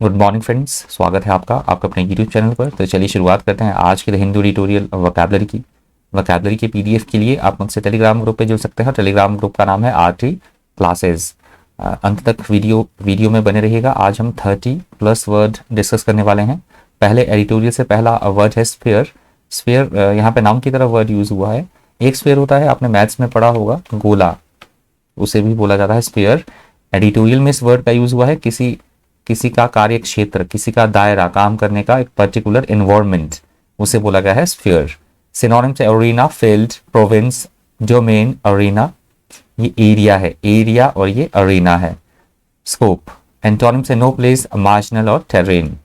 Good morning friends, स्वागत है आपका अपने यूट्यूब चैनल पर। तो चलिए शुरुआत करते हैं आज के हिंदू एडिटोरियल वोकैबलरी के पीडीएफ के लिए आप मुझसे टेलीग्राम ग्रुप पे जुड़ सकते हैं। टेलीग्राम ग्रुप का नाम है आरटी क्लासेस। अंत तक वीडियो में बने रहिएगा। आज हम 30+ वर्ड डिस्कस करने वाले हैं। पहले एडिटोरियल से पहला वर्ड है स्फीयर। स्फीयर यहाँ पे नाउन की तरह वर्ड यूज हुआ है। एक स्फीयर होता है, आपने मैथ्स में पढ़ा होगा, गोला, उसे भी बोला जाता है स्फीयर। एडिटोरियल में इस वर्ड का यूज हुआ है किसी किसी का कार्य क्षेत्र, किसी का दायरा, काम करने का एक पर्टिकुलर एनवायरनमेंट, उसे बोला गया है स्फीयर। सिनोनिम से arena, field, province, domain, arena, ये एरिया है, एरिया, और ये अरीना है। स्कोप, एंटोनिम से नो प्लेस, मार्जिनल और टेरेन।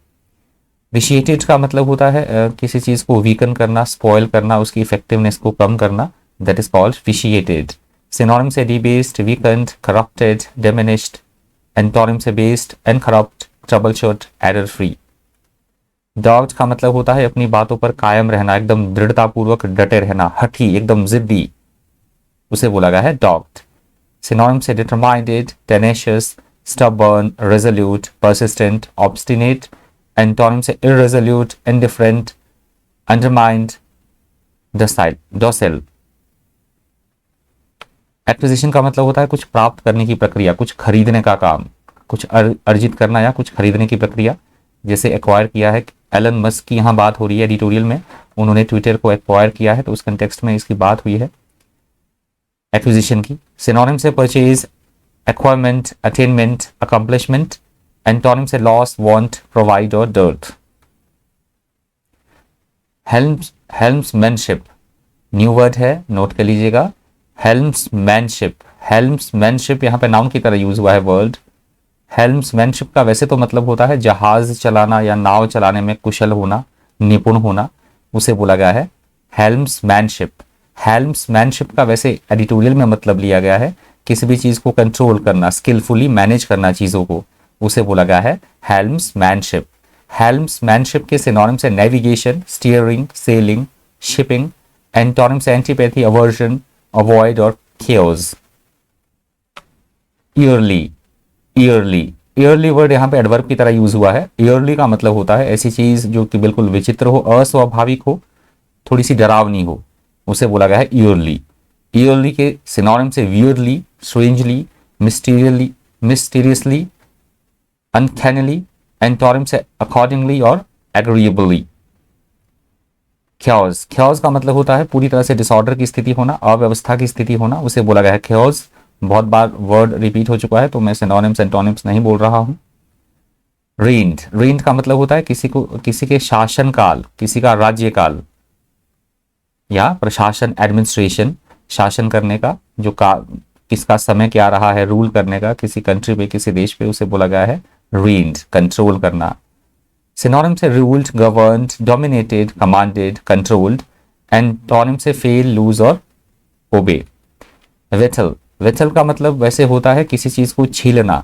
विशिएटेड का मतलब होता है किसी चीज को वीकन करना, स्पॉइल करना, उसकी इफेक्टिवनेस को कम करना, दैट इज कॉल्ड विशिएटेड। सिनोनिम से debased, weekend, corrupted, diminished. Antonym से बेस्ड, इनकरप्ट, ट्रबलशूट, एरर फ्री। डॉग्ड का मतलब होता है अपनी बातों पर कायम रहना, एकदम दृढ़तापूर्वक डटे रहना, हठी, एकदम जिद्दी, उसे बोला गया है डॉग्ड। सिनोनिम से determined, tenacious, stubborn, resolute, persistent, obstinate. Antonym से irresolute, indifferent, undermined, docile. Acquisition का मतलब होता है कुछ प्राप्त करने की प्रक्रिया, कुछ खरीदने का काम, कुछ अर्जित करना या कुछ खरीदने की प्रक्रिया। जैसे एक्वायर किया है, एलन मस्क की यहाँ बात हो रही है एडिटोरियल में, उन्होंने ट्विटर को एक्वायर किया है, तो उस कंटेक्स्ट में इसकी बात हुई है एक्विजिशन की। सिनोनिम से purchase, acquirement, attainment, accomplishment. Antonym से लॉस, वांट, प्रोवाइड और डर्थ। हेल्म्समैनशिप न्यू वर्ड है, नोट कर लीजिएगा। हेल्म्समैनशिप, हेल्म्समैनशिप यहाँ पे नाउन की तरह यूज हुआ है वर्ड। हेल्म्समैनशिप का वैसे तो मतलब होता है जहाज चलाना या नाव चलाने में कुशल होना, निपुण होना, उसे बोला गया है हेल्म्समैनशिप। हेल्म्समैनशिप का वैसे एडिटोरियल में मतलब लिया गया है किसी भी चीज को कंट्रोल करना, स्किलफुली मैनेज करना चीजों को, उसे बोला गया है हेल्म्समैनशिप। हेल्म्समैनशिप के सिनोनिम से navigation, steering, selling, shipping. Antonym से एंटीपैथी, अवर्जन, अवॉइड और chaos. Yearly, yearly, yearly word यहाँ पे एडवर्ब की तरह यूज हुआ है। ईयरली का मतलब होता है ऐसी चीज जो कि बिल्कुल विचित्र हो, अस्वाभाविक हो, थोड़ी सी डरावनी हो, उसे बोला गया है ईयरली। ईयरली के सिनोनिम से वियर्डली, स्ट्रेंजली, मिस्टीरियसली, अनकैनली। एंटोनिम से अकॉर्डिंगली और एग्रीएबली। ख्यास, ख्यास का मतलब होता है पूरी तरह से डिसऑर्डर की स्थिति होना, अव्यवस्था की स्थिति होना, उसे बोला गया है ख्यास। बहुत बार वर्ड रिपीट हो चुका है तो मैं सिनोनिम्स एंटोनिम्स नहीं बोल रहा हूं। रेंड, रेंड का मतलब होता है किसी के शासन काल, किसी का राज्यकाल या प्रशासन, एडमिनिस्ट्रेशन, शासन करने का जो किसका समय क्या रहा है रूल करने का किसी कंट्री पे, किसी देश पे, उसे बोला गया है रेंड, कंट्रोल करना। सिनोनिम से ruled, governed, dominated, commanded, controlled. Antonym से फेल, लूज और ओबे। वेथल, वेथल का मतलब वैसे होता है किसी चीज को छीलना,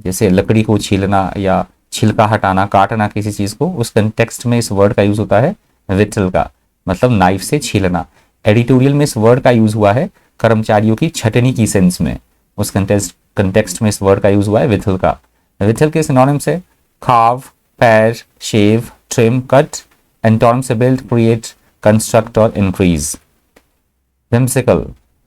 जैसे लकड़ी को छीलना या छिलका हटाना, काटना किसी चीज को, उस कंटेक्स्ट में इस वर्ड का यूज होता है वेथल का, मतलब नाइफ से छीलना। एडिटोरियल में इस वर्ड का यूज हुआ है कर्मचारियों की छटनी की सेंस में, उस कंटेक्स्ट में इस वर्ड का यूज हुआ है विथल का। विथल के सिनोनिम से खाव, पैर, शेव, ट्रिम, कट। एंटोनिम से बिल्ड, क्रिएट, कंस्ट्रक्ट और इंक्रीज। विम्सिकल,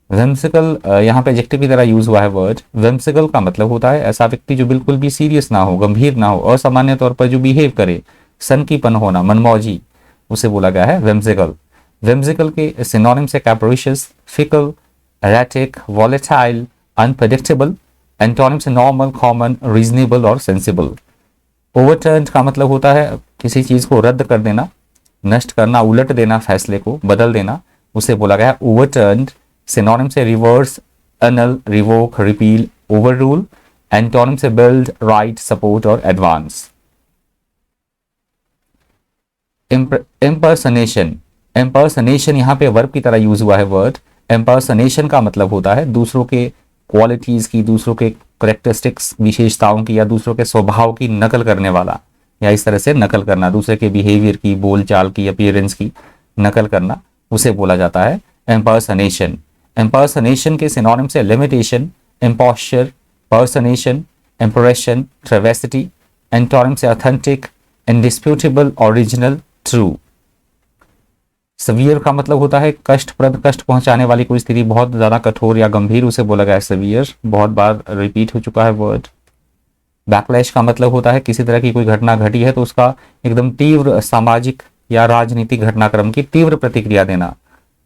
विम्सिकल यहाँ पे एडजेक्टिव की तरह यूज हुआ है वर्ड। विम्सिकल का मतलब होता है ऐसा व्यक्ति जो बिल्कुल भी सीरियस ना हो, गंभीर ना हो, असामान्य तौर पर जो बिहेव करे, सनकीपन होना, मनमौजी, उसे बोला गया है विम्सिकल। विम्सिकल के सिनोनिम से capricious, fickle, erratic, volatile, unpredictable. Antonym से नॉर्मल, कॉमन, रीजनेबल और सेंसिबल। ओवरटर्न का मतलब होता है किसी चीज को रद्द कर देना, नष्ट करना, उलट देना, फैसले को बदल देना, उसे बोला गया ओवरटर्न। सिनोनिम से रिवर्स, अनल, रिवोक, रिपील, ओवररूल। एंटोनिम से बिल्ड, राइट, सपोर्ट और एडवांस। इम्पर्सनेशन, इम्पर्सनेशन यहाँ पे वर्ब की तरह यूज हुआ है वर्ड। इम्पर्सनेशन का मतलब होता है दूसरों के क्वालिटीज की, दूसरों के करेक्टरिस्टिक्स, विशेषताओं की या दूसरों के स्वभाव की नकल करने वाला, या इस तरह से नकल करना, दूसरे के बिहेवियर की, बोलचाल की, अपीयरेंस की नकल करना, उसे बोला जाता है इम्पर्सनेशन। इम्पर्सनेशन के सिनोनिम से लिमिटेशन, इम्पोस्चर, पर्सनेशन, इम्प्रेशन, ट्रेवेसिटी। एंटोनिम से ऑथेंटिक, इंडिस्प्यूटेबल, ओरिजिनल, ट्रू। सवियर का मतलब होता है कष्टप्रद, कष्ट पहुंचाने वाली कोई स्थिति, बहुत ज्यादा कठोर या गंभीर, उसे बोला गया है सवियर। बहुत बार रिपीट हो चुका है वर्ड। बैकलैश का मतलब होता है किसी तरह की कोई घटना घटी है तो उसका एकदम तीव्र सामाजिक या राजनीतिक घटनाक्रम की तीव्र प्रतिक्रिया देना,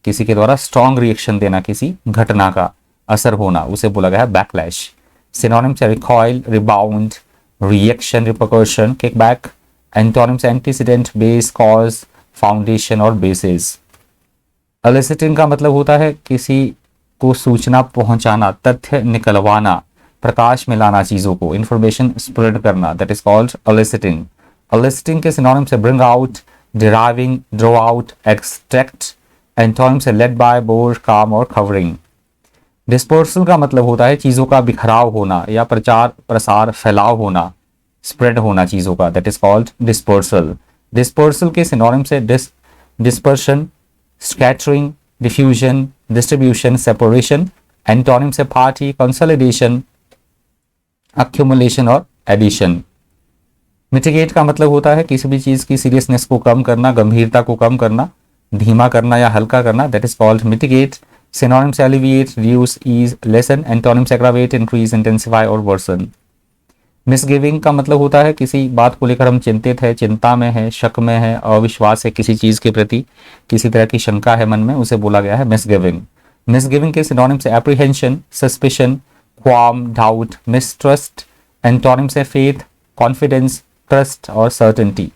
किसी के द्वारा स्ट्रॉन्ग रिएक्शन देना, किसी घटना का असर होना, उसे बोला गया है बैकलैश। सिनोनिम्स है recoil, rebound, reaction, repercussion, kickback. Antonyms antecedent, base, cause, foundation और बेसिस। एलिसिटिंग का मतलब होता है किसी को सूचना पहुंचाना, तथ्य निकलवाना, प्रकाश में लाना चीजों को, इंफॉर्मेशन स्प्रेड करना, दैट इज कॉल्ड एलिसिटिंग। एलिसिटिंग के सिनोनिम्स है bring out, deriving, draw out, extract. Antonyms है लेड बाय, बोर, काम और कवरिंग। डिस्पर्सल का मतलब होता है चीजों का बिखराव होना या प्रचार प्रसार फैलाव होना, स्प्रेड होना चीजों का, that is called dispersal. Dispersal के सिनोनिम्स है dispersion, scattering, diffusion, distribution, separation. Antonyms है पार्टी, कंसोलिडेशन, अक्यूमुलेशन और एडिशन। मिटिगेट का मतलब होता है किसी भी चीज की सीरियसनेस को कम करना, गंभीरता को कम करना, धीमा करना या हल्का करना, that is called mitigate. Synonyms alleviate, reduce, ease, lessen. Antonyms aggravate, increase, intensify और वर्सन। मिसगिविंग का मतलब होता है किसी बात को लेकर हम चिंतित है, चिंता में है, शक में है, अविश्वास है किसी चीज के प्रति, किसी तरह की शंका है मन में, उसे बोला गया है मिसगिविंग। मिसगिविंग के synonyms apprehension, suspicion, qualm, doubt, mistrust. Antonyms है फेथ, कॉन्फिडेंस, ट्रस्ट और सर्टेनिटी।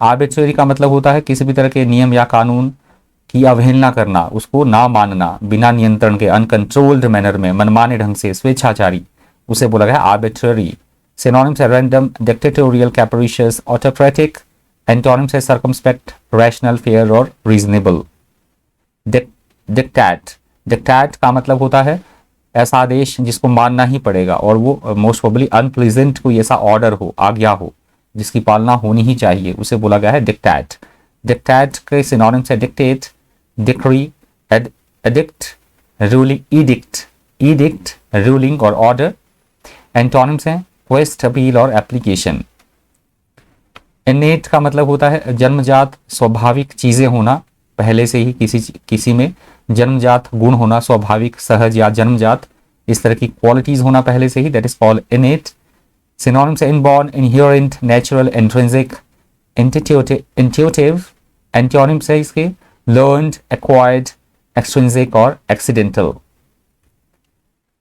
आर्बिट्रेरी का मतलब होता है किसी भी तरह के नियम या कानून की अवहेलना करना, उसको ना मानना, बिना नियंत्रण के, अनकंट्रोल्ड मैनर में, मनमाने ढंग से, स्वेच्छाचारी, उसे बोला गया आर्बिट्ररी। सिनोनिम्स है रैंडम, डिक्टेटोरियल, कैप्रिशियस, ऑटोक्रेटिक। एंटोनिम्स है सर्कमस्पेक्ट, रैशनल, फेयर और रीजनेबल। डिक्टैट, डिक्टैट का मतलब होता है ऐसा आदेश जिसको मानना ही पड़ेगा और वो मोस्ट प्रोबेबली अनप्लीजेंट कोई ऐसा ऑर्डर हो, आज्ञा हो जिसकी पालना होनी ही चाहिए, उसे बोला गया है डिक्टैट। डिक्टैट के सिनोनिम्स है dictate, decree, edict, ruling, edict, edict, ruling और ऑर्डर। एंटोनिम्स हैं क्वेस्ट, अपील और एप्लीकेशन। इनेट का मतलब होता है जन्मजात, स्वाभाविक चीजें होना, पहले से ही किसी में जन्मजात गुण होना, स्वाभाविक, सहज या जन्मजात, इस तरह की क्वालिटीज होना पहले से ही, that is called innate. Synonyms है inborn, inherent, natural, intrinsic, intuitive. Antonyms है इसके लर्न्ड, एक्वायर्ड, एक्सट्रिंसिक और एक्सीडेंटल।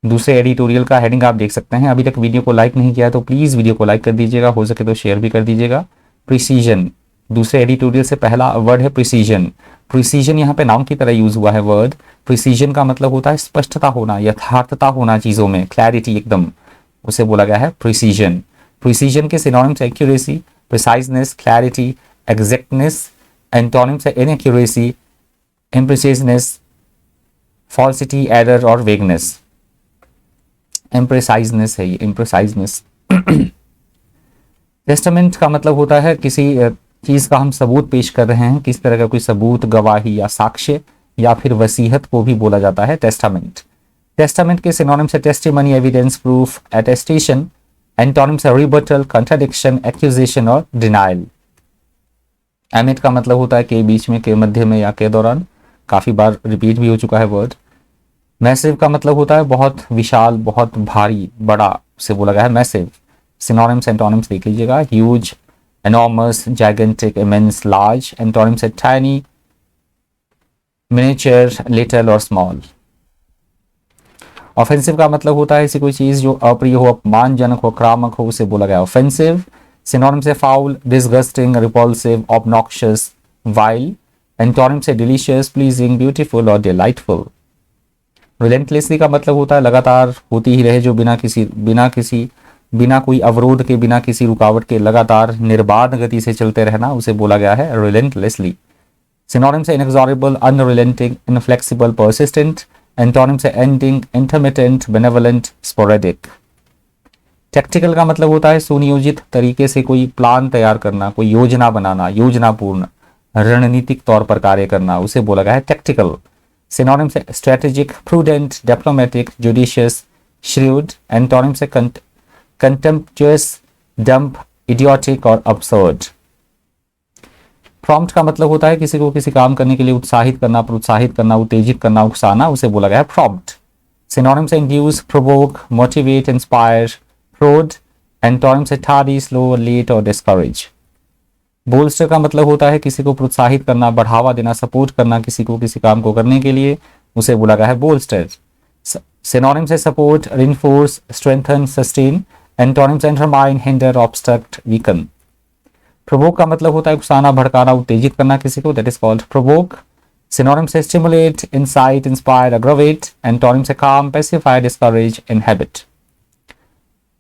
दूसरे एडिटोरियल का हेडिंग आप देख सकते हैं। अभी तक वीडियो को लाइक नहीं किया तो प्लीज वीडियो को लाइक कर दीजिएगा, हो सके तो शेयर भी कर दीजिएगा। प्रिसीजन, दूसरे एडिटोरियल से पहला वर्ड है प्रिसीजन। प्रिसीजन यहाँ पे नाउन की तरह यूज हुआ है वर्ड। प्रिसीजन का मतलब होता है स्पष्टता होना, यथार्थता होना चीजों में, क्लैरिटी एकदम, उसे बोला गया है प्रिसीजन। प्रिसीजन के synonyms accuracy, preciseness, clarity, exactness. Antonyms है इनएक्यूरेसी, इम्प्रिसाइजनेस, फॉल्सिटी, एरर और वेगनेस। इम्प्रिसाइजनेस है ये, इम्प्रिसाइजनेस। टेस्टामेंट का मतलब होता है किसी चीज का हम सबूत पेश कर रहे हैं, किस तरह का कोई सबूत, गवाही या साक्ष्य या फिर वसीयत को भी बोला जाता है टेस्टामेंट। टेस्टामेंट के सिनोनिम्स है testimony, evidence, proof, attestation. Antonyms है रिबटल, कंट्राडिक्शन, एक्यूजेशन और डिनाइल। एमिट का मतलब होता है के बीच में, के मध्य में या के दौरान, काफी बार रिपीट भी हो चुका है वर्ड। मैसिव का मतलब होता है बहुत विशाल, बहुत भारी, बड़ा, उसे बोला गया है मैसिव। सिनोनिम्स एंटोनिम्स देख लीजिएगा, huge, enormous, gigantic, immense, large. Antonyms है टाइनी, मिनिएचर, लिटिल और स्मॉल। ऑफेंसिव का मतलब होता है ऐसी कोई चीज जो अप्रिय हो, अपमानजनक हो, आक्रामक हो, उसे बोला गया ऑफेंसिव। सिनोनिम्स है foul, disgusting, repulsive, obnoxious, while. Antonyms है डिलीशियस, प्लीजिंग, ब्यूटीफुल और डिलाइटफुल। रिलेंटलेसली का मतलब होता है लगातार होती ही रहे, जो बिना कोई अवरोध के, बिना किसी रुकावट के लगातार निर्बाध गति से चलते रहना, उसे बोला गया है रिलेंटलेसली। सिनोनिम्स है इनएक्सॉरेबल, अनरिलेंटिंग, इनफ्लेक्सिबल, परसिस्टेंट। एंटोनिम्स है ending, intermittent, benevolent, sporadic. Tactical का मतलब होता है सुनियोजित तरीके से कोई प्लान तैयार करना, कोई योजना बनाना, योजनापूर्ण, रणनीतिक तौर पर कार्य करना, उसे बोला गया है टैक्टिकल। सिनोनिम्स है strategic, prudent, diplomatic, judicious, shrewd. Antonyms है कंटेम्प्चुअस, डम्प, इडियोटिक और absurd। प्रॉम्प्ट का मतलब होता है किसी को किसी काम करने के लिए उत्साहित करना, प्रोत्साहित करना, उत्तेजित करना, उकसाना, उसे बोला गया है प्रॉम्प्ट। सिनोनिम से इंड्यूस, प्रोवोक, मोटिवेट, इंस्पायर, प्रोड। एंटोनिम से टार्डी, स्लो, लेट और डिस्करेज। बोल्स्टर का मतलब होता है किसी को प्रोत्साहित करना, बढ़ावा देना, सपोर्ट करना किसी को किसी काम को करने के लिए, उसे बोला गया है बोल्स्टर। सिनोनिम से support, reinforce, strengthen, sustain. Antonym से undermine, hinder, obstruct, weaken. Provoke का मतलब होता है उकसाना, भड़काना, उत्तेजित करना किसी को, that is called provoke. Synonym से stimulate, incite, inspire, aggravate. Antonym से calm, pacify, discourage, inhibit.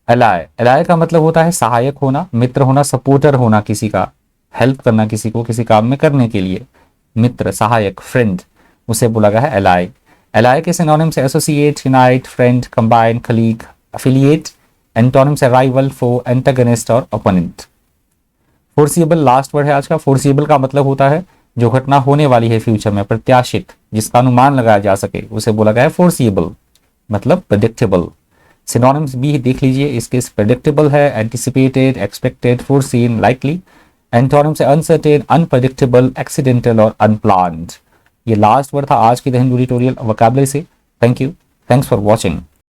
Allay, allay का मतलब होता है सहायक होना, मित्र होना, सपोर्टर होना किसी का, हेल्प करना किसी को किसी काम में करने के लिए, मित्र, सहायक, फ्रेंड, उसे बोला गया है एलाय। एलाय के सिनोनिम से associate, unite, friend, combine, colleague, affiliate. Antonym से राइवल, फो, एंटागनिस्ट और ओपोनेंट। फोर्सिएबल लास्ट वर्ड है आज का। फोर्सिएबल का मतलब होता है जो घटना होने वाली है फ्यूचर में, प्रत्याशित, जिसका अनुमान लगाया जा सके, उसे बोला गया है फोर्सिएबल, मतलब प्रेडिक्टेबल। सिनोनिम्स भी देख लीजिए, इसके प्रेडिक्टेबल है, anticipated, expected, foreseen, likely. Antonym से अनसर्टेन, अनप्रेडिक्टेबल, एक्सीडेंटल और अनप्लान्ड। ये लास्ट वर्ड था आज की द हिंदू ट्यूटोरियल वोकैबुलरी से। Thank you, thanks for watching.